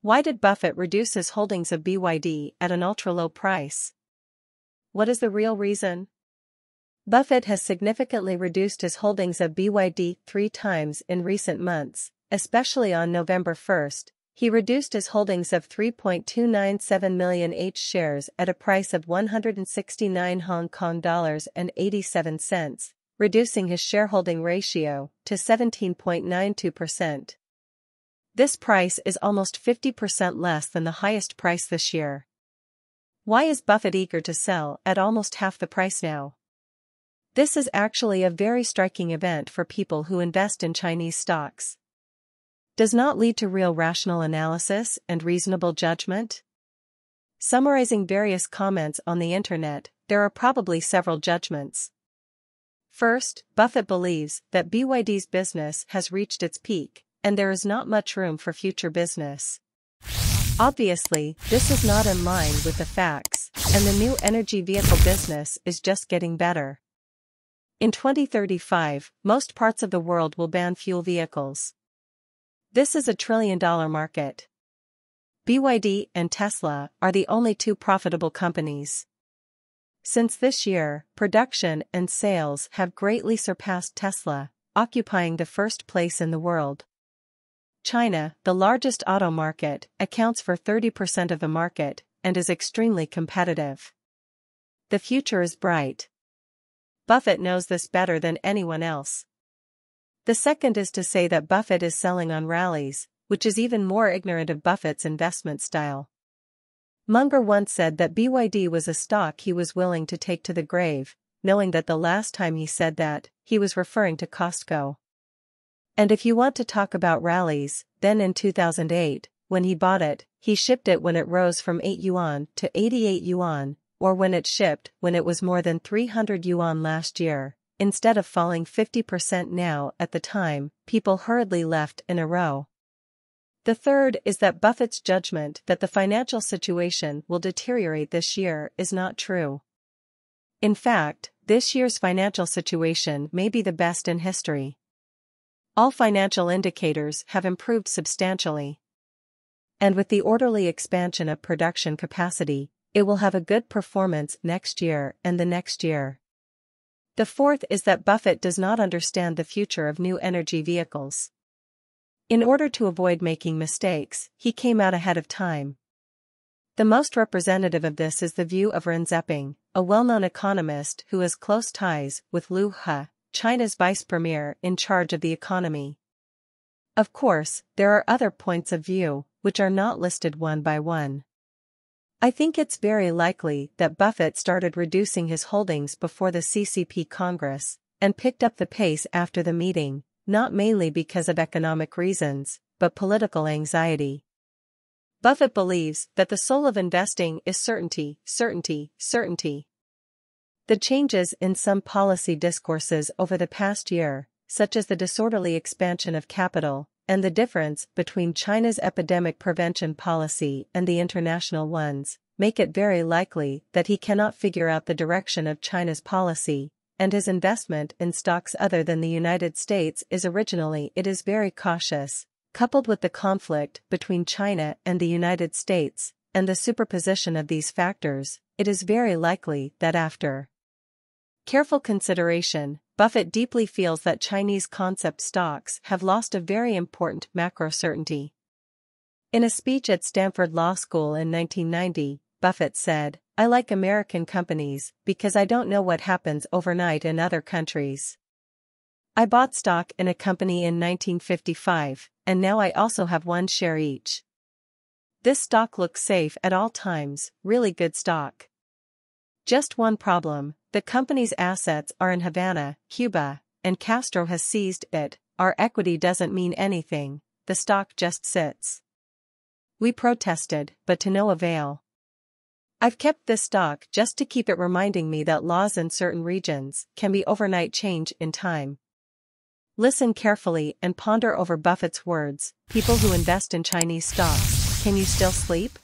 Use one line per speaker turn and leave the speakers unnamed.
Why did Buffett reduce his holdings of BYD at an ultra-low price? What is the real reason? Buffett has significantly reduced his holdings of BYD 3 times in recent months, especially on November 1st. He reduced his holdings of 3.297 million H shares at a price of 169 Hong Kong dollars and 87 cents, reducing his shareholding ratio to 17.92%. This price is almost 50% less than the highest price this year. Why is Buffett eager to sell at almost half the price now? This is actually a very striking event for people who invest in Chinese stocks. Does not lead to real rational analysis and reasonable judgment? Summarizing various comments on the internet, there are probably several judgments. First, Buffett believes that BYD's business has reached its peak, and there is not much room for future business. Obviously, this is not in line with the facts, and the new energy vehicle business is just getting better. In 2035, most parts of the world will ban fuel vehicles. This is a $1 trillion market. BYD and Tesla are the only 2 profitable companies. Since this year, production and sales have greatly surpassed Tesla, occupying the first place in the world. China, the largest auto market, accounts for 30% of the market, and is extremely competitive. The future is bright. Buffett knows this better than anyone else. The second is to say that Buffett is selling on rallies, which is even more ignorant of Buffett's investment style. Munger once said that BYD was a stock he was willing to take to the grave, knowing that the last time he said that, he was referring to Costco. And if you want to talk about rallies, then in 2008, when he bought it, he shipped it when it rose from 8 yuan to 88 yuan, or when it shipped when it was more than 300 yuan last year. Instead of falling 50% now at the time, people hurriedly left in a row. The third is that Buffett's judgment that the financial situation will deteriorate this year is not true. In fact, this year's financial situation may be the best in history. All financial indicators have improved substantially. And with the orderly expansion of production capacity, it will have a good performance next year and the next year. The fourth is that Buffett does not understand the future of new energy vehicles. In order to avoid making mistakes, he came out ahead of time. The most representative of this is the view of Ren Zeping, a well-known economist who has close ties with Liu He, China's vice premier in charge of the economy. Of course, there are other points of view, which are not listed one by one. I think it's very likely that Buffett started reducing his holdings before the CCP Congress, and picked up the pace after the meeting, not mainly because of economic reasons, but political anxiety. Buffett believes that the soul of investing is certainty, certainty, certainty. The changes in some policy discourses over the past year, such as the disorderly expansion of capital, and the difference between China's epidemic prevention policy and the international ones, make it very likely that he cannot figure out the direction of China's policy, and his investment in stocks other than the United States is very cautious. Coupled with the conflict between China and the United States, and the superposition of these factors, it is very likely that after careful consideration, Buffett deeply feels that Chinese concept stocks have lost a very important macro certainty. In a speech at Stanford Law School in 1990, Buffett said, "I like American companies because I don't know what happens overnight in other countries. I bought stock in a company in 1955, and now I also have 1 share each. This stock looks safe at all times, really good stock. Just one problem, the company's assets are in Havana, Cuba, and Castro has seized it. Our equity doesn't mean anything, the stock just sits. We protested, but to no avail. I've kept this stock just to keep it reminding me that laws in certain regions can be overnight change in time." Listen carefully and ponder over Buffett's words. People who invest in Chinese stocks, can you still sleep?